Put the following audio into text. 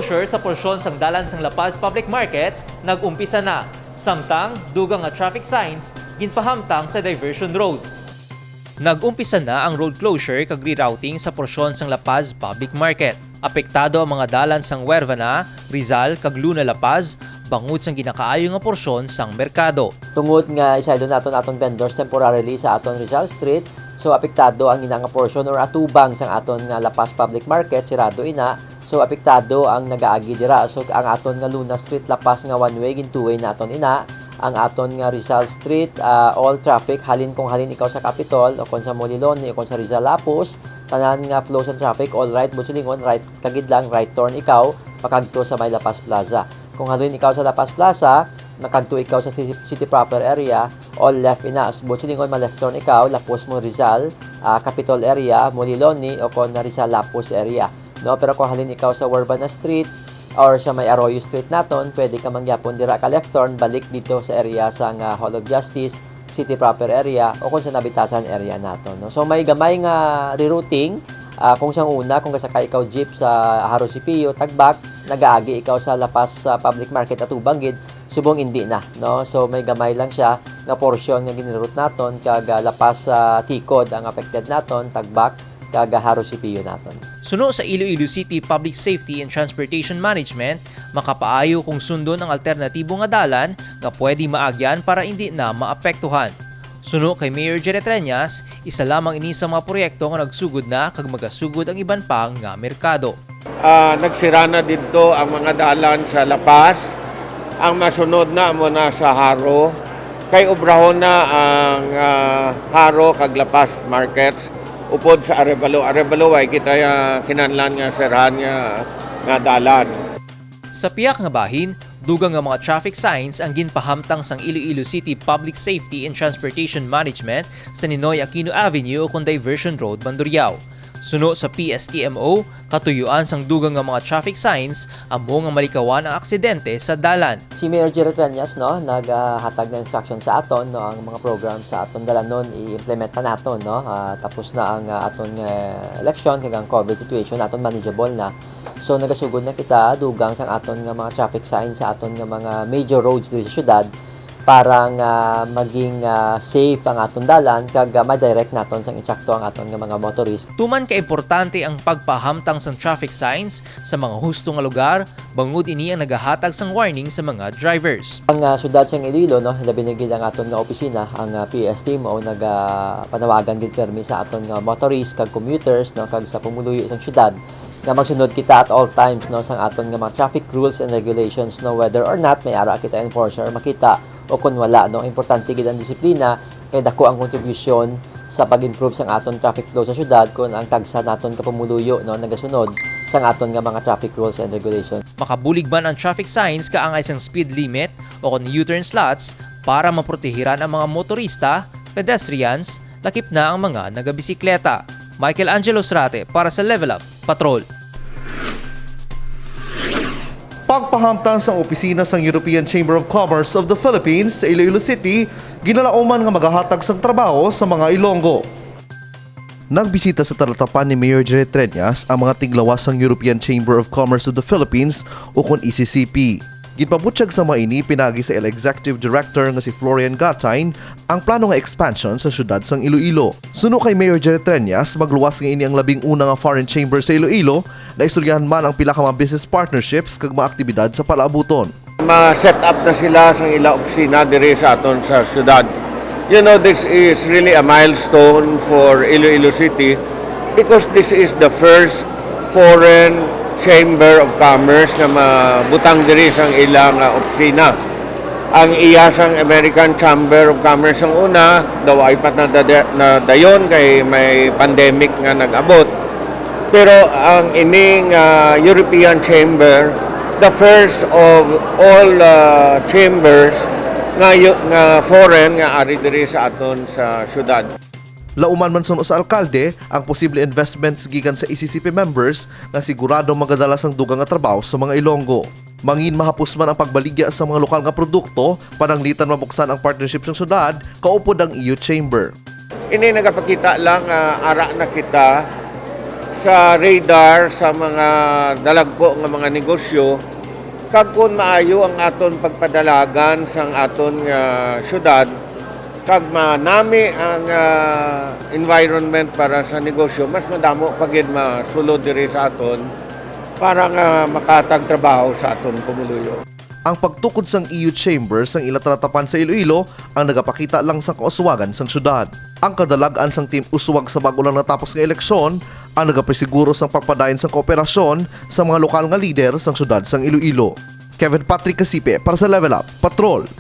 closure sa porsyon sang dalan sang La Paz Public Market nag-umpisa na. Samtang dugang nga traffic signs ginpahamtang sa diversion road. Nag-umpisa na ang road closure kag rerouting sa porsyon sang La Paz Public Market. Apektado ang mga dalan sang Huervana, Rizal kag Luna La Paz bangod sang ginakaayo nga porsyon sang merkado. Tungod nga isaydo aton vendors temporarily sa aton Rizal Street, so apektado ang ina nga portion or atubang sang aton nga La Paz Public Market sirado ina. So apektado ang nagaagi dira. So ang aton nga Luna Street La Paz nga one way gin two way na aton ina. Ang aton nga Rizal Street all traffic halin kung halin ikaw sa Capitol o kung sa Molilon o kung sa Rizal Lapus, tanan nga flow sa traffic all right butsulingon right kagid lang right turn ikaw pakadto sa may La Paz Plaza. Kung halin ikaw sa La Paz Plaza, makadto ikaw sa city proper area, all left ina. Butsulingon ma left turn ikaw Lapus mo Rizal, Capitol area, Moliloni o kung na Rizal Lapus area. No, pero kung halin ikaw sa Huervana Street or sa may Arroyo Street naton, pwede ka mangyapon dira ka left turn balik dito sa area sa Hall of Justice, city proper area o kung sa Nabitasan area naton. No? So may gamay nga rerouting kung sa una kung kasakay ikaw jeep sa Haro Cipio, Tagbak, nagaagi ikaw sa La Paz Public Market at Ubanggid, subong hindi na, no? So may gamay lang siya nga portion nga ginroute naton kag La Paz Tikod ang affected naton, Tagbak kag Haro Cipio naton. Suno sa Iloilo City Public Safety and Transportation Management, makapaayo kung sundon ang alternatibo nga dalan nga pwede maagyan para hindi na maapektuhan. Suno kay Mayor Jerry Treñas, isa lamang ini sa mga proyekto nga nagsugod na kag magasugod ang iban pang nga merkado. Nagsira na dito ang mga dalan sa La Paz. Ang masunod na muna sa Haro. Kay obrahon na ang Haro kag La Paz markets. Upod sa Arevalo. Arevalo ay kita kinanlan nga sirahan nga dalan. Sa piyak nga bahin, dugang nga mga traffic signs ang ginpahamtang sang Iloilo City Public Safety and Transportation Management sa Ninoy Aquino Avenue o kung Diversion Road, Bandurriao. Suno sa PSTMO, katuyuan sang dugang nga mga traffic signs amo nga malikawan ang aksidente sa dalan. Si Mayor Jerry Treñas no naghatag na instruction sa aton no ang mga program sa aton dalanon i-implement pa naton no tapos na ang aton election kag ang COVID situation aton manageable na. So nagasugod na kita dugang sang aton nga mga traffic signs sa aton nga mga major roads diri sa syudad para nga maging safe ang aton dalan kag ma-direct naton sang itsakto ang aton nga mga motorist. Tuman ka importante ang pagpahamtang sang traffic signs sa mga husto nga lugar, bangod ini ang nagahatag sang warning sa mga drivers. Ang syudad sang Iloilo no, labi na gid ang aton nga opisina, ang PSTMO nagapanawagan gid permi sa aton nga motorists kag commuters no kag sa pumuluyo sang syudad nga magsunod kita at all times no sang aton nga mga traffic rules and regulations no whether or not may ara kita enforcer makita o kung wala no importante gid ang disiplina kay dako ang kontribusyon sa pag-improve sang aton traffic flow sa syudad kung ang tagsa naton kapumuluyo no nagasunod sang aton nga mga traffic rules and regulations. Makabulig man ang traffic signs kaangay sang speed limit o kung U-turn slots para maprotehiran ang mga motorista, pedestrians, lakip na ang mga nagabisikleta. Michael Angelo Srate para sa Level Up Patrol. Pagpahamtang sa opisina sang European Chamber of Commerce of the Philippines sa Iloilo City, ginalauman nga magahatag sang trabaho sa mga Ilonggo. Nagbisita sa talatapan ni Mayor Jerry Treñas ang mga tiglawas sang European Chamber of Commerce of the Philippines o kung ECCP. Ginpabutyag sa mga ini pinagi sa Executive Director nga si Florian Gatine ang plano nga expansion sa syudad sang Iloilo. Suno kay Mayor Jerry Treñas, magluwas nga ini ang labing una nga foreign chamber sa Iloilo na istoryahan man ang pila ka mga business partnerships kag mga aktibidad sa palaabuton. Ma-set up na sila sa ila opisina diri sa aton sa syudad. You know, this is really a milestone for Iloilo City because this is the first foreign Chamber of Commerce na mabutang diri sang ilang opisina. Ang iyasang American Chamber of Commerce ang una, daw ay pat na dayon kay may pandemic nga nag-abot. Pero ang ining European Chamber, the first of all chambers nga foreign nga ari diri sa aton sa syudad. Lauman man suno sa alkalde ang posible investments gikan sa ECCP members nga sigurado magadala sang dugang nga trabaho sa mga Ilonggo. Mangin mahapos man ang pagbaligya sa mga lokal nga produkto, pananglitan mabuksan ang partnership ng syudad, kaupod ang EU Chamber. Ini nagapakita lang ara na kita sa radar sa mga dalagpo nga mga negosyo kag kun maayo ang aton pagpadalagan sang aton syudad kag manami ang environment para sa negosyo, mas madamo pagid masulod diri sa aton para nga makatag trabaho sa aton pumuluyo. Ang pagtukod sang EU Chambers sang ilatratapan sa Iloilo ang nagapakita lang sa kauswagan sang syudad. Ang kadalagan sang team uswag sa bago lang natapos nga eleksyon ang nagapasiguro sang pagpadayon sang kooperasyon sa mga lokal nga lider sang syudad sang Iloilo. Kevin Patrick Casipe para sa Level Up Patrol.